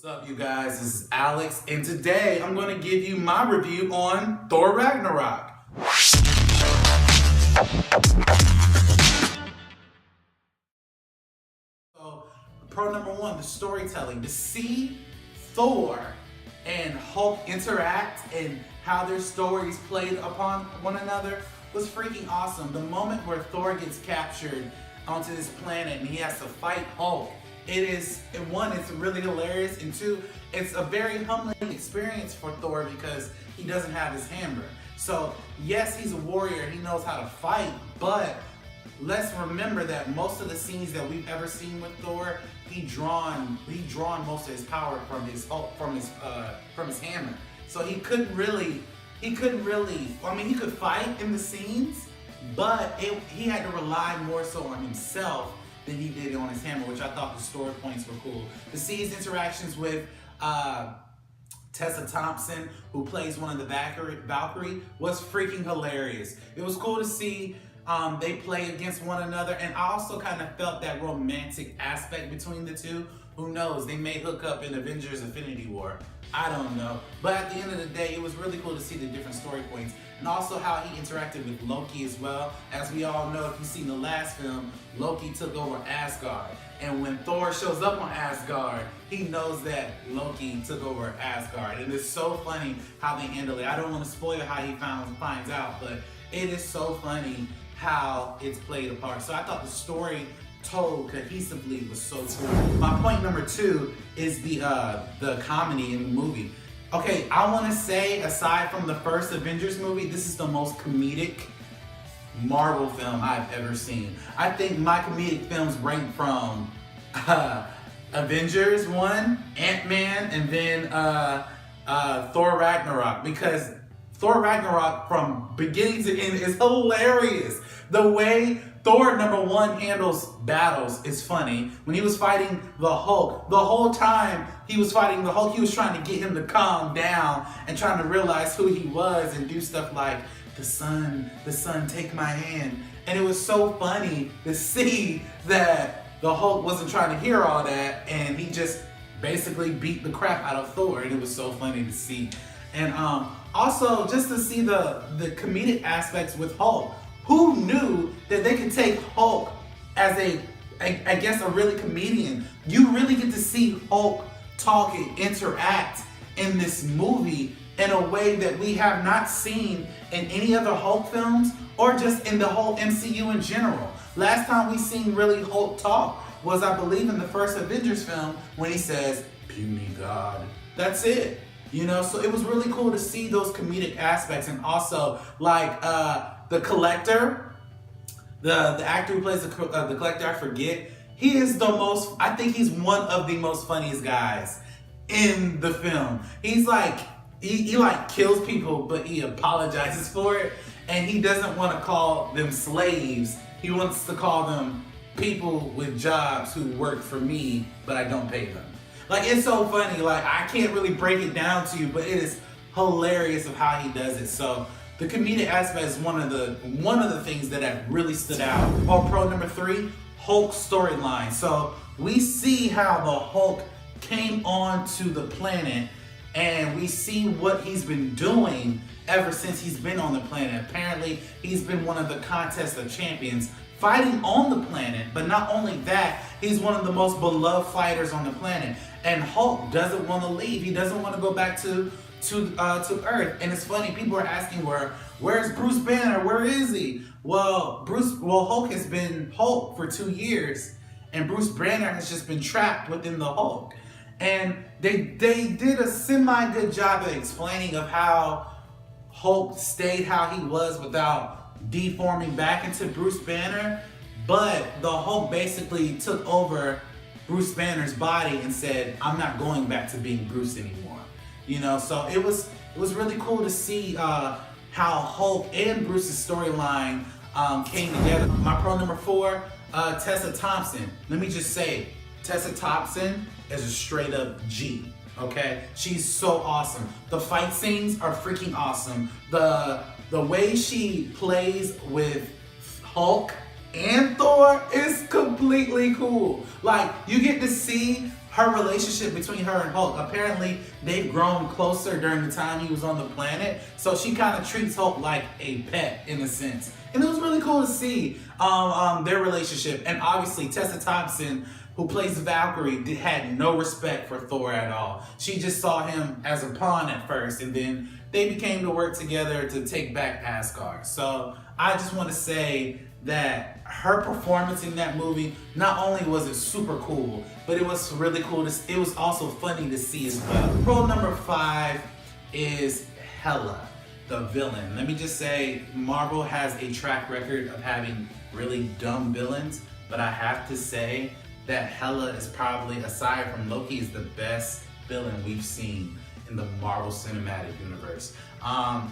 What's up, you guys? This is Alex, and today I'm going to give you my review on Thor Ragnarok. So, pro number one, the storytelling. To see Thor and Hulk interact and how their stories played upon one another was freaking awesome. The moment where Thor gets captured onto this planet and he has to fight Hulk, it is, one, it's really hilarious, and two, it's a very humbling experience for Thor because he doesn't have his hammer. So yes, he's a warrior, he knows how to fight, but let's remember that most of the scenes that we've ever seen with Thor, he drawn most of his power from his hammer. So he couldn't really, I mean, he could fight in the scenes, but he had to rely more so on himself than he did on his hammer, which I thought the story points were cool. To see his interactions with Tessa Thompson, who plays one of the Valkyrie, was freaking hilarious. It was cool to see they play against one another, and I also kind of felt that romantic aspect between the two. Who knows, they may hook up in Avengers Infinity War. I don't know. But at the end of the day, it was really cool to see the different story points, and also how he interacted with Loki as well. As we all know, if you've seen the last film, Loki took over Asgard. And when Thor shows up on Asgard, he knows that Loki took over Asgard. And it's so funny how they handle it. I don't want to spoil how he finds out, but it is so funny how it's played apart. So I thought the story told cohesively was so cool. My point number two is the comedy in the movie. Okay, I want to say, aside from the first Avengers movie, this is the most comedic Marvel film I've ever seen. I think my comedic films rank from Avengers 1, Ant-Man, and then Thor Ragnarok, because Thor Ragnarok from beginning to end is hilarious. The way Thor #1 handles battles is funny. When he was fighting the Hulk, the whole time he was fighting the Hulk, he was trying to get him to calm down and trying to realize who he was and do stuff like, the sun, take my hand. And it was so funny to see that the Hulk wasn't trying to hear all that, and he just basically beat the crap out of Thor, and it was so funny to see. And also just to see the comedic aspects with Hulk. Who knew that they could take Hulk as I guess a really comedian? You really get to see Hulk talk and interact in this movie in a way that we have not seen in any other Hulk films or just in the whole MCU in general. Last time we seen really Hulk talk was, I believe, in the first Avengers film when he says, "Puny God." That's it. You know, so it was really cool to see those comedic aspects, and also like the Collector, the actor who plays the Collector, I forget. He is I think he's one of the most funniest guys in the film. He's like, he like kills people, but he apologizes for it, and he doesn't want to call them slaves. He wants to call them people with jobs who work for me, but I don't pay them. Like, it's so funny. Like, I can't really break it down to you, but it is hilarious of how he does it. So the comedic aspect is one of the things that have really stood out. Oh, pro number three, Hulk storyline. So we see how the Hulk came onto the planet, and we see what he's been doing ever since he's been on the planet. Apparently, he's been one of the contest of champions fighting on the planet, but not only that, he's one of the most beloved fighters on the planet. And Hulk doesn't want to leave. He doesn't want to go back to Earth. And it's funny, people are asking, where's Bruce Banner? Where is he? Well, Hulk has been Hulk for 2 years, and Bruce Banner has just been trapped within the Hulk. And they did a semi-good job of explaining of how Hulk stayed how he was without deforming back into Bruce Banner, but the Hulk basically took over Bruce Banner's body and said, "I'm not going back to being Bruce anymore." You know, so it was really cool to see how Hulk and Bruce's storyline came together. My pro number four, Tessa Thompson. Let me just say, Tessa Thompson is a straight up G. Okay, she's so awesome. The fight scenes are freaking awesome. The way she plays with Hulk and Thor is completely cool. Like, you get to see her relationship between her and Hulk, apparently they've grown closer during the time he was on the planet. So she kind of treats Hulk like a pet in a sense. And it was really cool to see their relationship. And obviously Tessa Thompson, who plays Valkyrie, had no respect for Thor at all. She just saw him as a pawn at first, and then they became to work together to take back Asgard. So I just want to say that her performance in that movie, not only was it super cool, but it was really cool it was also funny to see as well. Role number 5 is Hela, the villain. Let me just say, Marvel has a track record of having really dumb villains, but I have to say that Hela is probably, aside from Loki, is the best villain we've seen in the Marvel Cinematic Universe.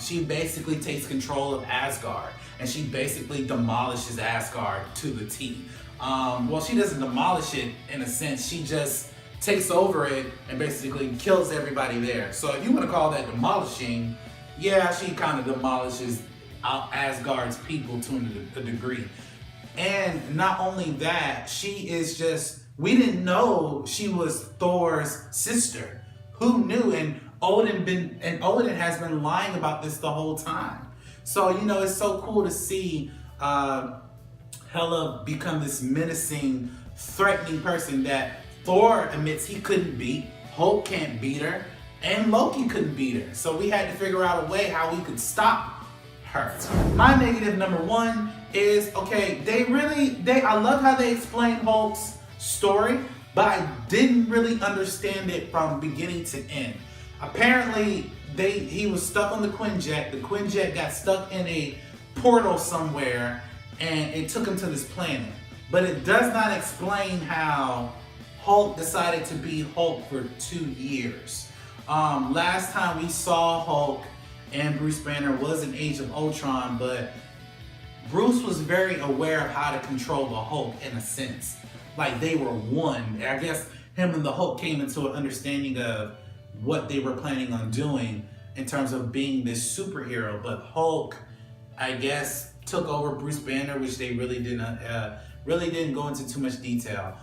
She basically takes control of Asgard, and she basically demolishes Asgard to the T. Well, she doesn't demolish it in a sense, she just takes over it and basically kills everybody there. So if you want to call that demolishing, yeah, she kind of demolishes Asgard's people to a degree. And not only that, she is just, we didn't know she was Thor's sister. Who knew? And Odin has been lying about this the whole time. So, you know, it's so cool to see Hela become this menacing, threatening person that Thor admits he couldn't beat, Hulk can't beat her, and Loki couldn't beat her. So we had to figure out a way how we could stop her. My negative number 1 is, okay, I love how they explained Hulk's story, but I didn't really understand it from beginning to end. Apparently, he was stuck on the Quinjet. The Quinjet got stuck in a portal somewhere, and it took him to this planet. But it does not explain how Hulk decided to be Hulk for 2 years. Last time we saw Hulk and Bruce Banner was in Age of Ultron, but Bruce was very aware of how to control the Hulk in a sense. Like they were one. I guess him and the Hulk came into an understanding of what they were planning on doing in terms of being this superhero. But Hulk, I guess, took over Bruce Banner, which they really didn't go into too much detail.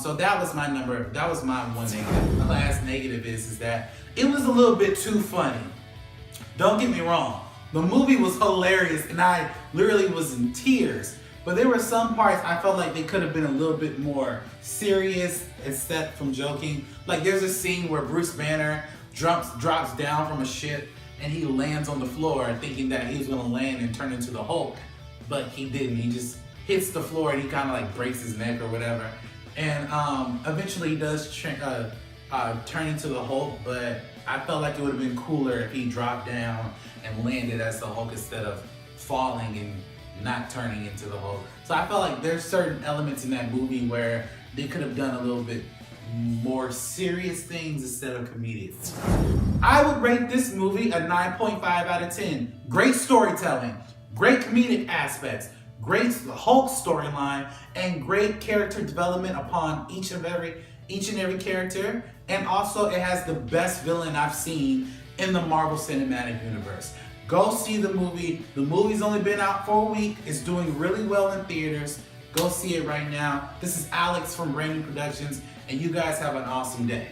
So that was my one negative. The last negative is that it was a little bit too funny. Don't get me wrong. The movie was hilarious and I literally was in tears. But there were some parts I felt like they could have been a little bit more serious instead from joking. Like there's a scene where Bruce Banner drops down from a ship and he lands on the floor thinking that he was gonna land and turn into the Hulk, but he didn't. He just hits the floor and he kind of like breaks his neck or whatever. And eventually he does turn into the Hulk, but I felt like it would have been cooler if he dropped down and landed as the Hulk instead of falling and not turning into the Hulk. So I felt like there's certain elements in that movie where they could have done a little bit more serious things instead of comedic. I would rate this movie a 9.5 out of 10. Great storytelling, great comedic aspects, great Hulk storyline, and great character development upon each and every character. And also it has the best villain I've seen in the Marvel Cinematic Universe. Go see the movie. The movie's only been out for a week. It's doing really well in theaters. Go see it right now. This is Alex from Brandon Productions, and you guys have an awesome day.